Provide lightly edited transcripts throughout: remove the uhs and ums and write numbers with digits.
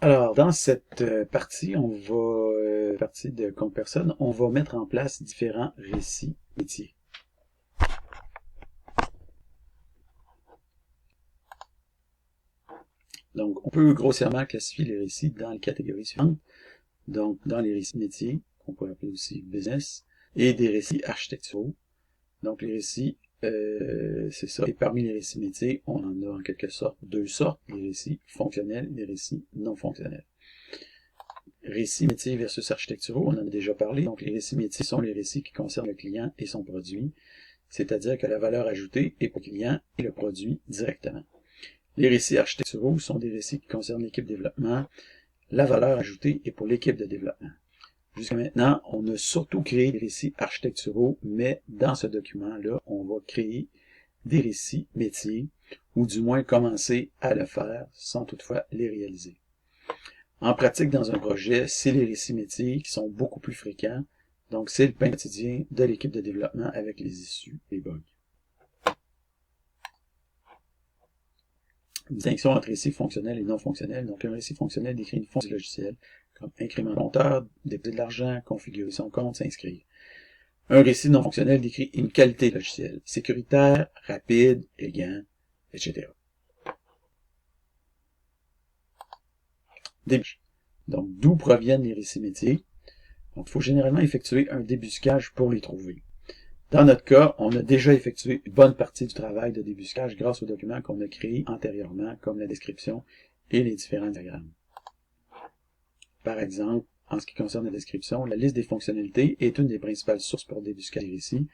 Alors, dans cette partie, partie de compte personne, on va mettre en place différents récits métiers. Donc, on peut grossièrement classifier les récits dans les catégories suivantes. Donc, dans les récits métiers, qu'on pourrait appeler aussi business, et des récits architecturaux. Donc, les récits, c'est ça. Et parmi les récits métiers, on en a en quelque sorte deux sortes, les récits fonctionnels et les récits non fonctionnels. Récits métiers versus architecturaux, on en a déjà parlé. Donc, les récits métiers sont les récits qui concernent le client et son produit, c'est-à-dire que la valeur ajoutée est pour le client et le produit directement. Les récits architecturaux sont des récits qui concernent l'équipe de développement. La valeur ajoutée est pour l'équipe de développement. Jusqu'à maintenant, on a surtout créé des récits architecturaux, mais dans ce document-là, on va créer des récits métiers, ou du moins commencer à le faire sans toutefois les réaliser. En pratique, dans un projet, c'est les récits métiers qui sont beaucoup plus fréquents, donc c'est le pain quotidien de l'équipe de développement avec les issues, les bugs. Distinction entre récits fonctionnels et non fonctionnels. Donc, un récit fonctionnel décrit une fonction du logiciel, comme incrément de compteur, déposer de l'argent, configurer son compte, s'inscrire. Un récit non fonctionnel décrit une qualité logicielle, sécuritaire, rapide, élégant, etc. Donc, d'où proviennent les récits métiers? Donc, il faut généralement effectuer un débuscage pour les trouver. Dans notre cas, on a déjà effectué une bonne partie du travail de débuscage grâce aux documents qu'on a créés antérieurement, comme la description et les différents diagrammes. Par exemple, en ce qui concerne la description, la liste des fonctionnalités est une des principales sources pour débusquer les récits.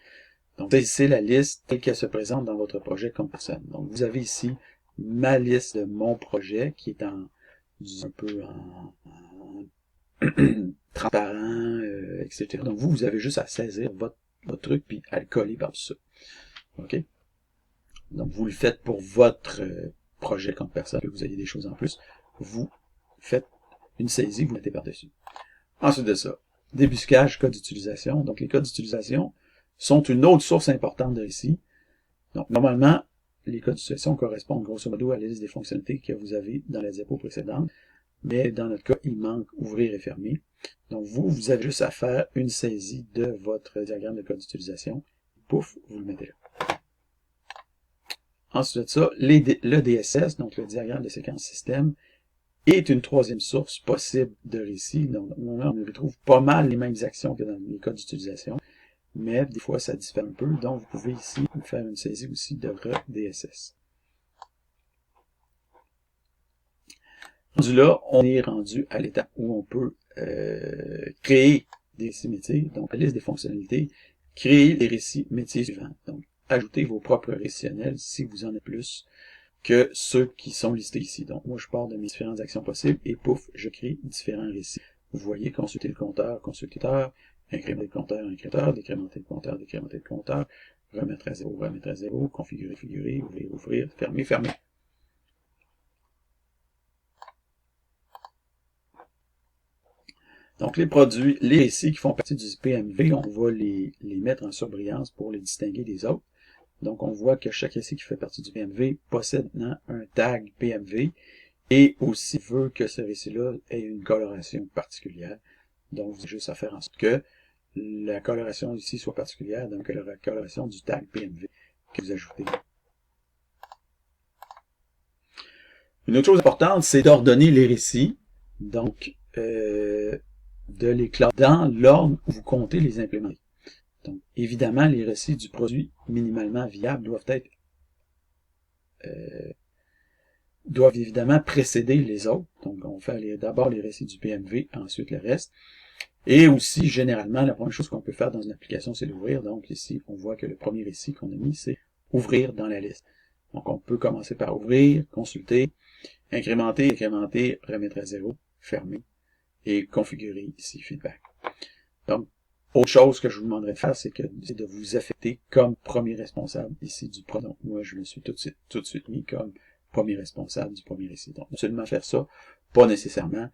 Donc, c'est la liste telle qu'elle se présente dans votre projet comme personne. Donc, vous avez ici ma liste de mon projet qui est un peu transparent, etc. Donc, vous avez juste à saisir votre truc puis à le coller par-dessus ça. OK? Donc, vous le faites pour votre projet comme personne, que vous ayez des choses en plus. Vous faites une saisie, vous mettez par-dessus. Ensuite de ça, débuscage, code d'utilisation. Donc, les codes d'utilisation sont une autre source importante de récits. Donc, normalement, les codes d'utilisation correspondent grosso modo à la liste des fonctionnalités que vous avez dans la diapo précédente. Mais dans notre cas, il manque ouvrir et fermer. Donc, vous avez juste à faire une saisie de votre diagramme de code d'utilisation. Pouf, vous le mettez là. Ensuite de ça, le DSS, donc le diagramme de séquence système, est une troisième source possible de récit. Donc, on retrouve pas mal les mêmes actions que dans les codes d'utilisation, mais des fois, ça diffère un peu. Donc, vous pouvez ici faire une saisie aussi de DSS. Rendu là, on est rendu à l'étape où on peut créer des récits métiers, donc la liste des fonctionnalités, créer les récits métiers suivants. Donc, ajoutez vos propres récitionnels si vous en avez plus que ceux qui sont listés ici. Donc, moi, je pars de mes différentes actions possibles et pouf, je crée différents récits. Vous voyez, consulter le compteur, incrémenter le compteur, décrémenter le compteur, décrémenter le compteur, remettre à zéro, configurer, figurer, ouvrir, fermer. Donc, les produits, les récits qui font partie du PMV, on va les mettre en surbrillance pour les distinguer des autres. Donc, on voit que chaque récit qui fait partie du PMV possède un tag PMV et aussi veut que ce récit-là ait une coloration particulière. Donc, vous avez juste à faire en sorte que la coloration ici soit particulière, donc la coloration du tag PMV que vous ajoutez. Une autre chose importante, c'est d'ordonner les récits. Donc, de les classer dans l'ordre où vous comptez les implémenter. Donc, évidemment, les récits du produit minimalement viable doivent évidemment précéder les autres. Donc, on fait d'abord les récits du PMV, ensuite le reste. Et aussi, généralement, la première chose qu'on peut faire dans une application, c'est l'ouvrir. Donc, ici, on voit que le premier récit qu'on a mis, c'est ouvrir dans la liste. Donc, on peut commencer par ouvrir, consulter, incrémenter, décrémenter, remettre à zéro, fermer et configurer ici feedback. Donc, autre chose que je vous demanderais de faire, c'est de vous affecter comme premier responsable ici du produit. Donc, moi, je me suis tout de suite mis comme premier responsable du premier récit. Donc, absolument faire ça, pas nécessairement.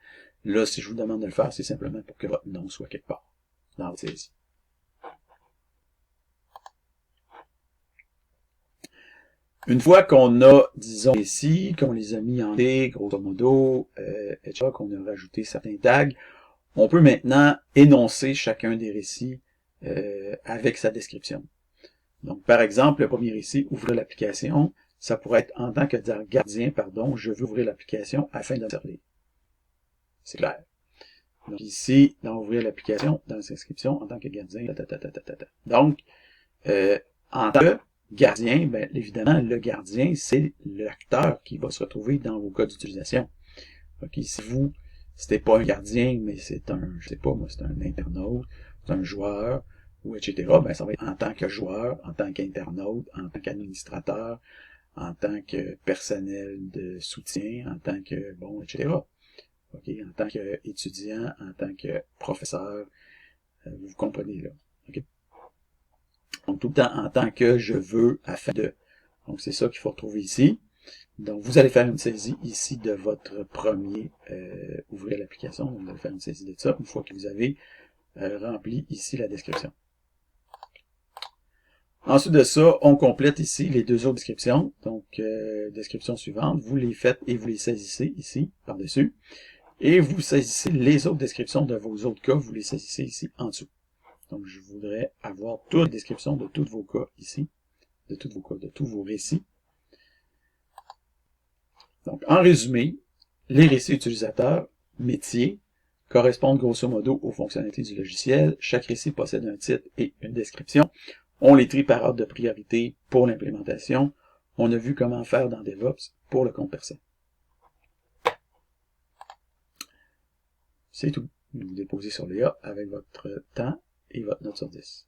Là, si je vous demande de le faire, c'est simplement pour que votre nom soit quelque part dans votre saisie. Une fois qu'on a, disons, ici, qu'on les a mis en T, grosso modo, etc., qu'on a rajouté certains tags, on peut maintenant énoncer chacun des récits avec sa description. Donc, par exemple, le premier récit, ouvrir l'application, ça pourrait être en tant que gardien, pardon, je veux ouvrir l'application afin de servir. C'est clair. Donc, ici, dans ouvrir l'application, dans l'inscription, en tant que gardien, Donc, en tant que gardien, bien, évidemment, le gardien, c'est l'acteur qui va se retrouver dans vos cas d'utilisation. Ok, si vous, c'était pas un gardien, mais c'est un, je sais pas, moi, c'est un internaute, c'est un joueur, ou etc., ben, ça va être en tant que joueur, en tant qu'internaute, en tant qu'administrateur, en tant que personnel de soutien, en tant que, bon, etc. Ok, en tant qu'étudiant, en tant que professeur, vous comprenez là. Okay? Donc, tout le temps en tant que je veux, afin de. Donc, c'est ça qu'il faut retrouver ici. Donc, vous allez faire une saisie ici de votre premier ouvrir l'application. Donc, vous allez faire une saisie de ça une fois que vous avez rempli ici la description. Ensuite de ça, on complète ici les deux autres descriptions. Donc, description suivante, vous les faites et vous les saisissez ici, par-dessus. Et vous saisissez les autres descriptions de vos autres cas, vous les saisissez ici en dessous. Donc, je voudrais avoir toute la description de tous vos cas ici, de tous vos cas, de tous vos récits. Donc, en résumé, les récits utilisateurs, métiers, correspondent grosso modo aux fonctionnalités du logiciel. Chaque récit possède un titre et une description. On les trie par ordre de priorité pour l'implémentation. On a vu comment faire dans DevOps pour le compte perso. C'est tout. Vous déposez sur les A avec votre temps et votre note sur 10.